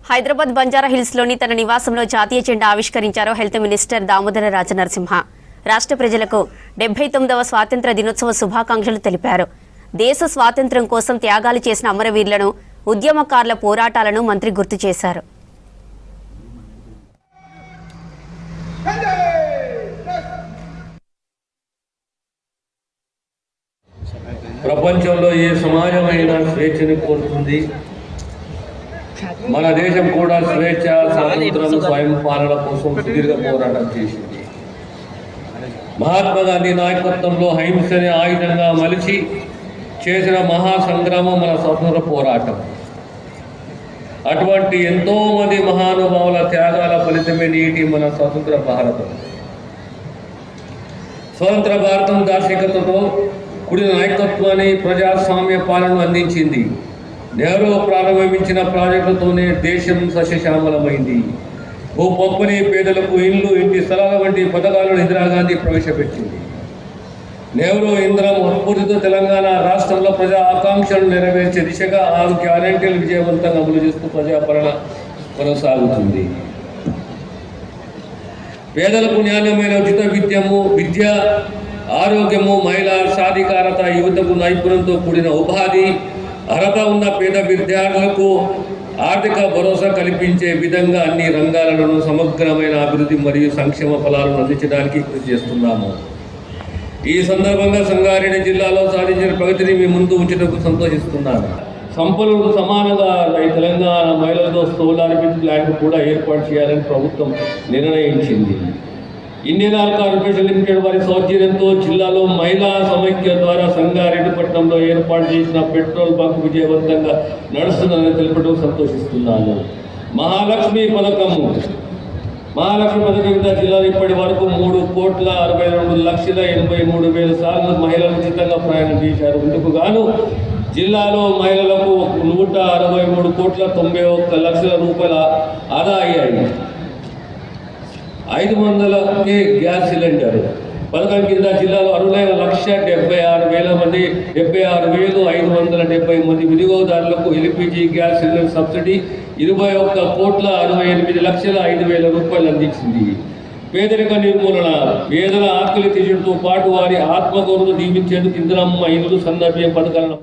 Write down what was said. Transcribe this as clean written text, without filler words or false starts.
Hyderabad Banjara hills లోని తన నివాసంలో జాతీయ జెండా ఆవిష్కరించారు హెల్త్ మినిస్టర్ దామోదర రాజనరసింహ. రాష్ట్ర ప్రజలకు 79వ స్వాతంత్ర దినోత్సవ శుభాకాంక్షలు తెలిపారు. దేశ స్వాతంత్ర్యం కోసం త్యాగాలు చేసిన అమరవీరులను, ఉద్యమకారుల పోరాటాలను మంత్రి గుర్తు చేశారు. ప్రపంచంలో ఏ సమాజమైనా స్వేచ్ఛని కోరుతుంది. మన దేశం కూడా స్వేచ్ఛ, స్వాతంత్రం, స్వయం పాలన కోసం సుదీర్ఘ పోరాటం చేసింది. మహాత్మా గాంధీ నాయకత్వంలో అహింసని ఆయుధంగా మలిచి చేసిన మహాసంగ్రామం మన స్వతంత్ర పోరాటం. అటువంటి ఎంతో మంది మహానుభావుల త్యాగాల ఫలితమే నేటి మన స్వతంత్ర భారతం. స్వతంత్ర భారతం దార్శనికతతో కూడిన నాయకత్వాన్ని, ప్రజాస్వామ్య పాలనను అందించింది. నెహ్రూ ప్రారంభించిన ప్రాజెక్టులతోనే దేశం సస్యశ్యామలమైంది. ఓ పంపిణీ, పేదలకు ఇండ్లు, ఇంటి స్థలాల వంటి పథకాలను ఇందిరాగాంధీ ప్రవేశపెట్టింది. నెహ్రూ ఇంధనం స్ఫూర్తితో తెలంగాణ రాష్ట్రంలో ప్రజా ఆకాంక్షలను నెరవేర్చే దిశగా 6 గ్యారెంటీలు విజయవంతంగా అమలు చేస్తూ ప్రజాపాలన కొనసాగుతుంది. పేదలకు న్యాయమైన ఉచిత విద్య, ఆరోగ్యము, మహిళా సాధికారత, యువతకు నైపుణ్యంతో కూడిన ఉపాధి, అర్హత ఉన్న పేద విద్యార్థులకు ఆర్థిక భరోసా కల్పించే విధంగా అన్ని రంగాలను సమగ్రమైన అభివృద్ధి మరియు సంక్షేమ ఫలాలను అందించడానికి కృషి చేస్తున్నాము. ఈ సందర్భంగా సంగారెడ్డి జిల్లాలో సాధించిన ప్రగతిని మీ ముందు ఉంచడానికి సంతోషిస్తున్నాను. సంపన్నులకు సమానంగా తెలంగాణ మహిళలతో సోలార్ ప్లాంట్ కూడా ఏర్పాటు చేయాలని ప్రభుత్వం నిర్ణయించింది. ఇండియన్ ఆయిల్ కార్పొరేషన్ లిమిటెడ్ వారి సౌజన్యంతో జిల్లాలో మహిళా సమైక్య ద్వారా సంగారెడ్డి పట్టణంలో ఏర్పాటు చేసిన పెట్రోల్ బంక్ విజయవంతంగా నడుస్తుందని తెలపడం సంతోషిస్తున్నాను. మహాలక్ష్మి పథకం కింద జిల్లాలో ఇప్పటి వరకు 3,62,83,000 సార్లు మహిళలు ఉచితంగా ప్రయాణం చేశారు. ఇందుకు గాను జిల్లాలో మహిళలకు 163,91,00,000 రూపాయల ఆదా అయ్యాయి. 500 గ్యాస్ సిలిండర్ పథకం కింద జిల్లాలో అర్హులైన 1,76,000 మంది 76,570 మంది వినియోగదారులకు ఎల్పిజి గ్యాస్ సిలిండర్ సబ్సిడీ 21,68,05,000 రూపాయలు అందించింది. పేదరిక నిర్మూలన, పేదల ఆకలి తీర్చడంతో పాటు వారి ఆత్మగౌరవం దీవించేందుకు ఇందిరమ్మ ఇల్లు, సన్నబియ్యం పథకాలను